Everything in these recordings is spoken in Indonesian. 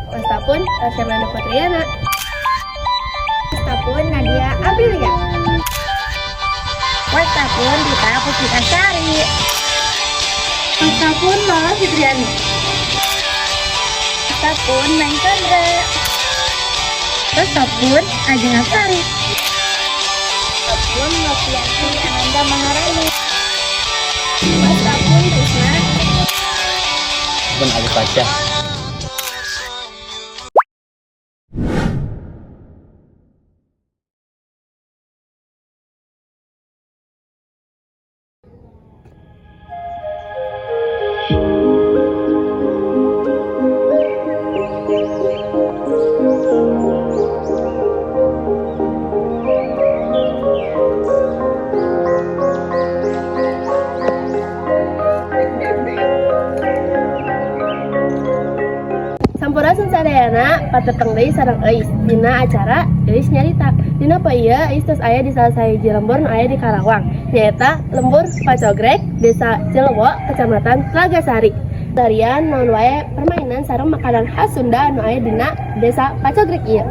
Wastapun Arsyamana Putriana. Wastapun Nadia Aprilia. Wastapun Dita Puspitasari. Wastapun Lola Fitriani. Wastapun Neng Chandra. Wastapun Ajeng Asari. Wastapun Novianti Ananda Maharani. Wastapun Krisna. Bun Ali Pasha. Sampurasun sadayana patepang deui sareng Eis dina acara Eis nyarita. Dina poe Eis tos aya di salah sahiji lembur nu aya di Karawang, nyaeta Lembur Pacogrek, Desa Cilewo, Kecamatan Tlagasari. Tarian naon wae permainan sareng makanan khas Sunda nu aya dina Desa Pacogrek ieu.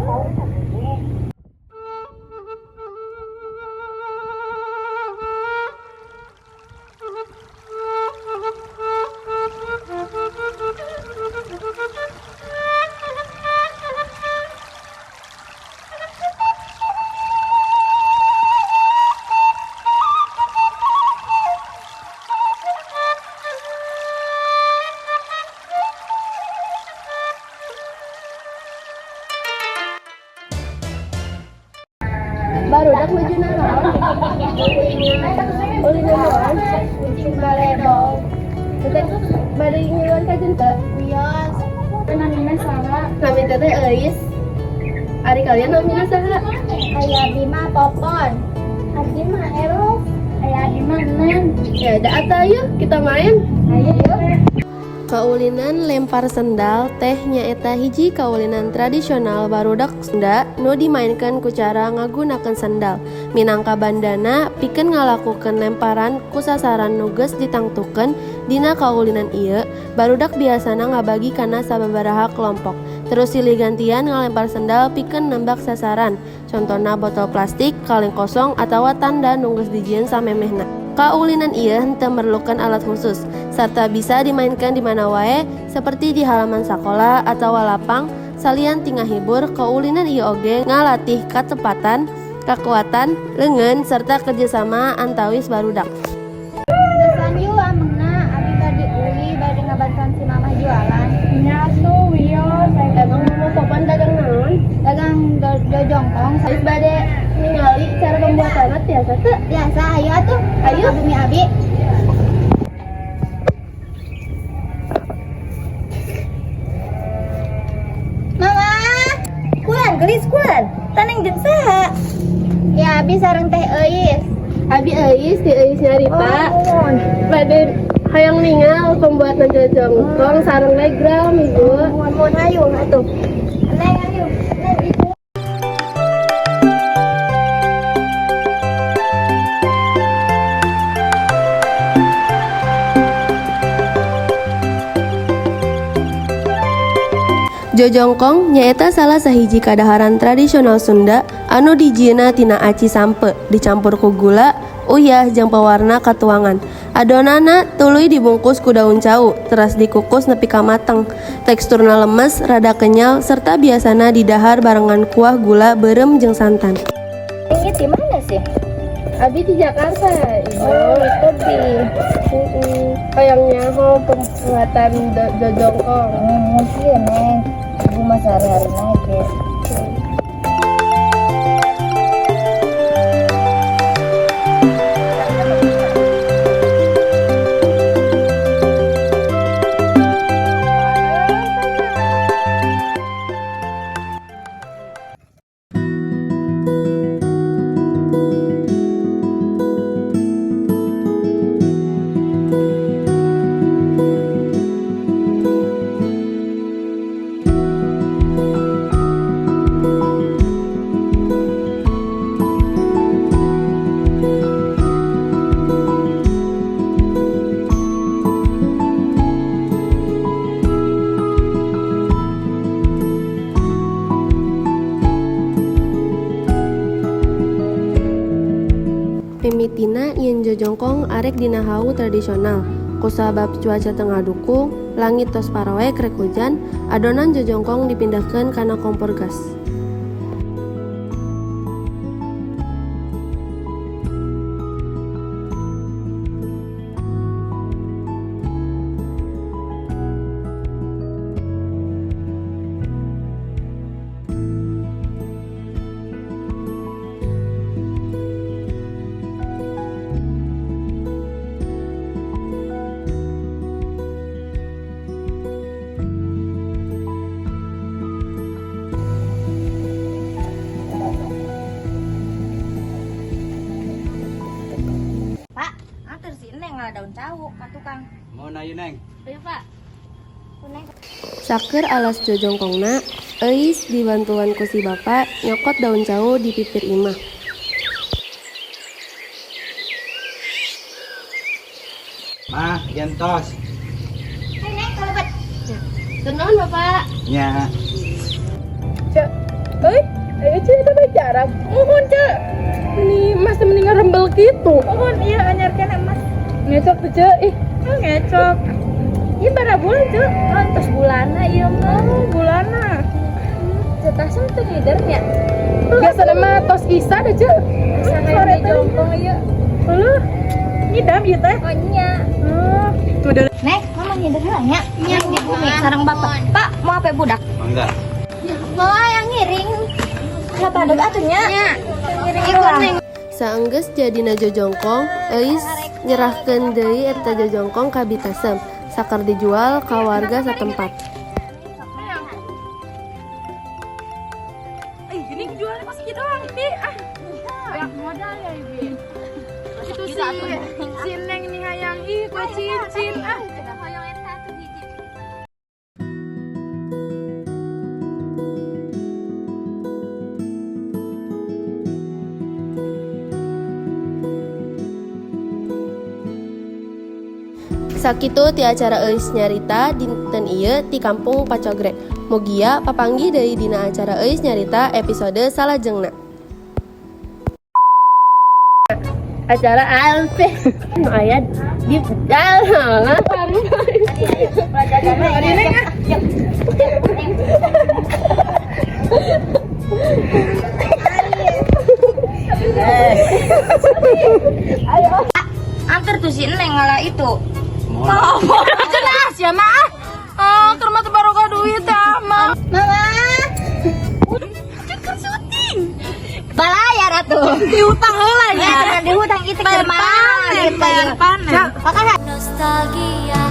Barudak menuju naon? Ulin naon? Kucing balebong. Teh bade ngiluan ka jeung teu? Wios. Namina saha? Kami teh Eis. Ari kalian namina saha? Aya Bima Popon. Abi mah Eros. Aya Abi mah Nen. Ya da atuh yuk kita main. Ayo yuk. Kaulinan lempar sendal teh nyaeta hiji kaulinan tradisional barudak Sunda nu dimainkan ku cara ngagunakeun sendal minangka bandana pikeun ngalakukeun lemparan ku sasaran nu geus ditangtukeun dina kaulinan ieu. Barudak biasana ngabagi kana sababaraha kelompok terus silih gantian ngalempar sendal pikeun nembak sasaran, contohna botol plastik, kaleng kosong atawa tanda nu geus dijieun samemehna. Kaulinan ieu henteu memerlukan alat khusus serta bisa dimainkan di mana wae seperti di halaman sekolah atau lapang. Salian tinggal hibur, kaulinan ieu oge ngalatih katepatan, kekuatan, leungeun serta kerjasama antawis barudak. Desan yuk amengna abi bade uli bade ngabantuan si mamah jualan. Nya asuh wios, emang mau popon dagang naon? Dagang jongkong. Geus bade ningali cara pembuatanna tiasa teu? Biasa ayo atuh. Ayo. Bumi abi. Mama, kulan gelis kulan. Taneng jeung saha? Ya abi sareng teh Eis. Abi Eis di Eis nyarita. Bade hayang ningal pembuatan jongkong sareng legram ibu. Mohon hayu atuh. Neng ayo. Neng ibu. Jojongkong nyaeta salah sahiji kadaharan tradisional Sunda anu dijieunna tina aci sampe dicampur ku gula, uyah jeung pewarna katuangan. Adonana tuluy dibungkus ku daun cau, teras dikukus nepi ka mateng. Teksturna lemes, rada kenyal serta biasana didahar barengan kuah gula beureum jeung santan. Ini di mana sih? Abi di Jakarta. Oh, itu di Kayaknya mau pembuatan jojongkong. mungkin neng. Ibu mah sehari-hari aja. jojongkong arek dina hau tradisional. Kusabab cuaca tengah dukung, langit tos parawe krek hujan, adonan jojongkong dipindahkan kana kompor gas. Pak, antar si Neng ngalah daun cau ka tukang. Mau na yun, Neng? Ayo, Pak. Neng. Saker alas jojongkongna, euis dibantuan ku si bapa nyokot daun cau di pipir imah. Mah, gentos. Hai Neng, kalau bet. Kenaon bapak? Nya. Cek, ayo cek ada pacaran. Mohon cek. Ini mas meninggal rembel gitu. Mohon iya anyarkeun Mas. Ngecok tuh cek. Ih, Ngecok. Ieu bara bulan, Cuk. Antos bulana ieu mah. bulana. Cetasna teu ngidernya. Biasa nama tos isa deh cek. Sore jongkong ieu. Heuh. Ngidam ieu teh. Oh nya. Tuh ada. Nek, mama ngider heula nya. Nya di bumi sareng bapak. Pak, mau apa budak? Mangga. Mau yang ngiring. Kenapa ada atunya? Nya. Ngiring. Saenggeus jadina jojongkong, euis nyerahkeun deui eta jojongkong ka Bitasem, sakar dijual ka warga satempat. Ini jualnya pas gitu doang, Bi. Banyak modal ya, Bi. Itu si Neng nih hayang kue cincin. Sakitu ti acara euis nyarita dinten ieu ti Kampung Pacogrek. Mugia papanggi deui dina acara euis nyarita episode salajengna. Acara alpe aya di dalam Antar tuh si Neng ngalah itu. Mau. Jelas ya, Mah. Oh, termasuk barokah duit ya, Mama. Mama. Ceker syuting. Balayar atuh. Diutang heula Ya, di hutang itu ke mana? Bayar panen. Makanya Nostalgia